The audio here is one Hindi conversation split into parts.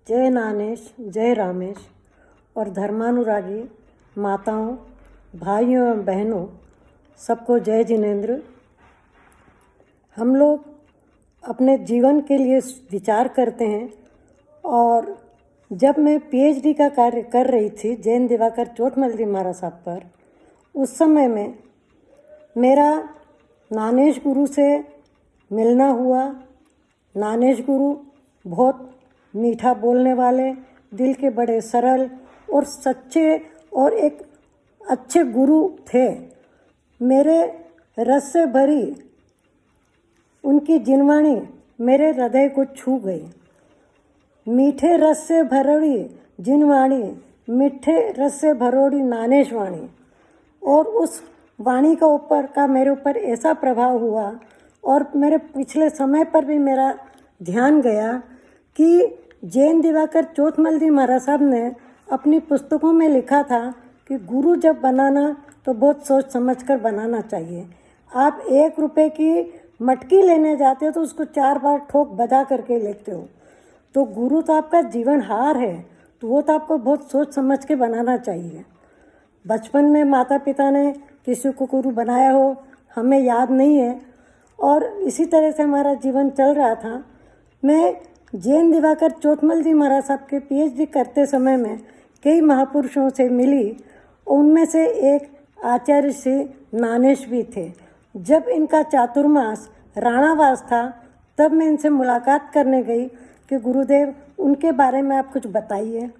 जय नानेश, जय रामेश और धर्मानुरागी माताओं, भाइयों एवं बहनों, सबको जय जिनेंद्र। हम लोग अपने जीवन के लिए विचार करते हैं और जब मैं पीएचडी का कार्य कर रही थी जैन दिवाकर चोटमल जी महाराज साहब पर, उस समय में मेरा नानेश गुरु से मिलना हुआ। नानेश गुरु बहुत मीठा बोलने वाले, दिल के बड़े सरल और सच्चे और एक अच्छे गुरु थे। मेरे रस से भरी उनकी जिनवाणी मेरे हृदय को छू गई। मीठे रस से भरोड़ी जिनवाणी, मीठे रस से भरोड़ी नानेश वाणी। और उस वाणी का ऊपर का मेरे ऊपर ऐसा प्रभाव हुआ और मेरे पिछले समय पर भी मेरा ध्यान गया कि जैन दिवाकर चोटमल जी महाराज साहब ने अपनी पुस्तकों में लिखा था कि गुरु जब बनाना तो बहुत सोच समझ कर बनाना चाहिए। आप 1 रुपये की मटकी लेने जाते हो तो उसको 4 बार ठोक बजा करके लेते हो। तो गुरु तो आपका जीवन हार है, तो वो तो आपको बहुत सोच समझ के बनाना चाहिए। बचपन में माता पिता ने किसी को गुरु बनाया हो हमें याद नहीं है, और इसी तरह से हमारा जीवन चल रहा था। मैं जैन दिवाकर चोटमल जी महाराज साहब के पीएचडी करते समय में कई महापुरुषों से मिली। उनमें से एक आचार्य श्री नानेश भी थे। जब इनका चातुर्मास राणावास था तब मैं इनसे मुलाकात करने गई कि गुरुदेव उनके बारे में आप कुछ बताइए।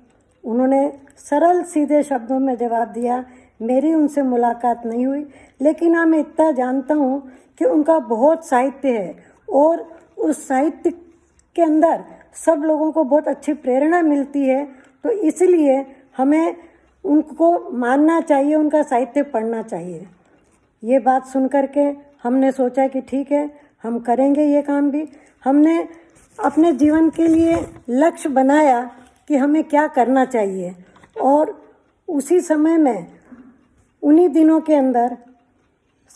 उन्होंने सरल सीधे शब्दों में जवाब दिया, मेरी उनसे मुलाकात नहीं हुई, लेकिन हाँ मैं इतना जानता हूँ कि उनका बहुत साहित्य है और उस साहित्य के अंदर सब लोगों को बहुत अच्छी प्रेरणा मिलती है। तो इसलिए हमें उनको मानना चाहिए, उनका साहित्य पढ़ना चाहिए। ये बात सुन कर के हमने सोचा कि ठीक है हम करेंगे ये काम भी। हमने अपने जीवन के लिए लक्ष्य बनाया कि हमें क्या करना चाहिए, और उसी समय में उन्हीं दिनों के अंदर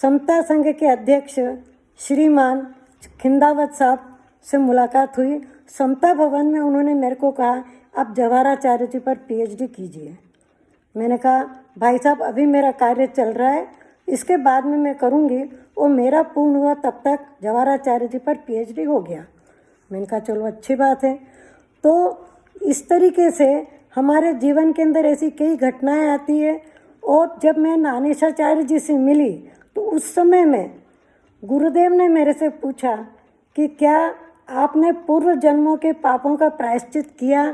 समता संघ के अध्यक्ष श्रीमान खिंदावत साहब से मुलाकात हुई। समता भवन में उन्होंने मेरे को कहा आप जवाहराचार्य जी पर पीएचडी कीजिए। मैंने कहा भाई साहब अभी मेरा कार्य चल रहा है, इसके बाद में मैं करूँगी, और मेरा पूर्ण हुआ तब तक जवाहराचार्य जी पर पीएचडी हो गया। मैंने कहा चलो अच्छी बात है। तो इस तरीके से हमारे जीवन के अंदर ऐसी कई घटनाएं आती है। और जब मैं नानेशाचार्य जी से मिली तो उस समय में गुरुदेव ने मेरे से पूछा कि क्या आपने पूर्व जन्मों के पापों का प्रायश्चित किया।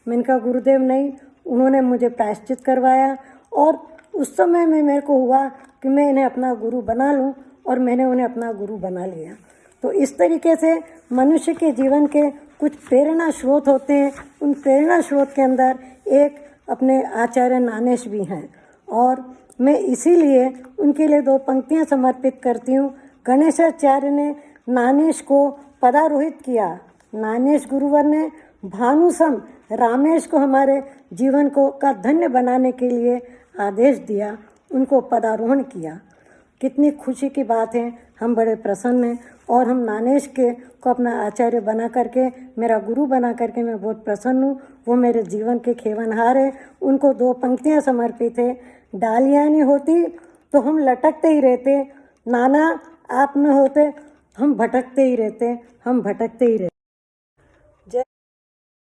मैंने कहा गुरुदेव नहीं। उन्होंने मुझे प्रायश्चित करवाया और उस समय में मेरे को हुआ कि मैं इन्हें अपना गुरु बना लूं, और मैंने उन्हें अपना गुरु बना लिया। तो इस तरीके से मनुष्य के जीवन के कुछ प्रेरणा स्रोत होते हैं। उन प्रेरणा स्रोत के अंदर एक अपने आचार्य नानेश भी हैं, और मैं इसीलिए उनके लिए 2 पंक्तियां समर्पित करती हूँ। गणेशाचार्य ने नानेश को पदारोहित किया। नानेश गुरुवर ने भानुसम रामेश को हमारे जीवन को का धन्य बनाने के लिए आदेश दिया, उनको पदारोहण किया। कितनी खुशी की बात है, हम बड़े प्रसन्न हैं और हम नानेश के को अपना आचार्य बना करके, मेरा गुरु बना करके मैं बहुत प्रसन्न हूँ। वो मेरे जीवन के खेवनहार है। उनको 2 पंक्तियाँ समर्पित है। डालियाँ नहीं होती तो हम लटकते ही रहते, नाना आप न होते हम भटकते ही रहते, हम भटकते ही रहते।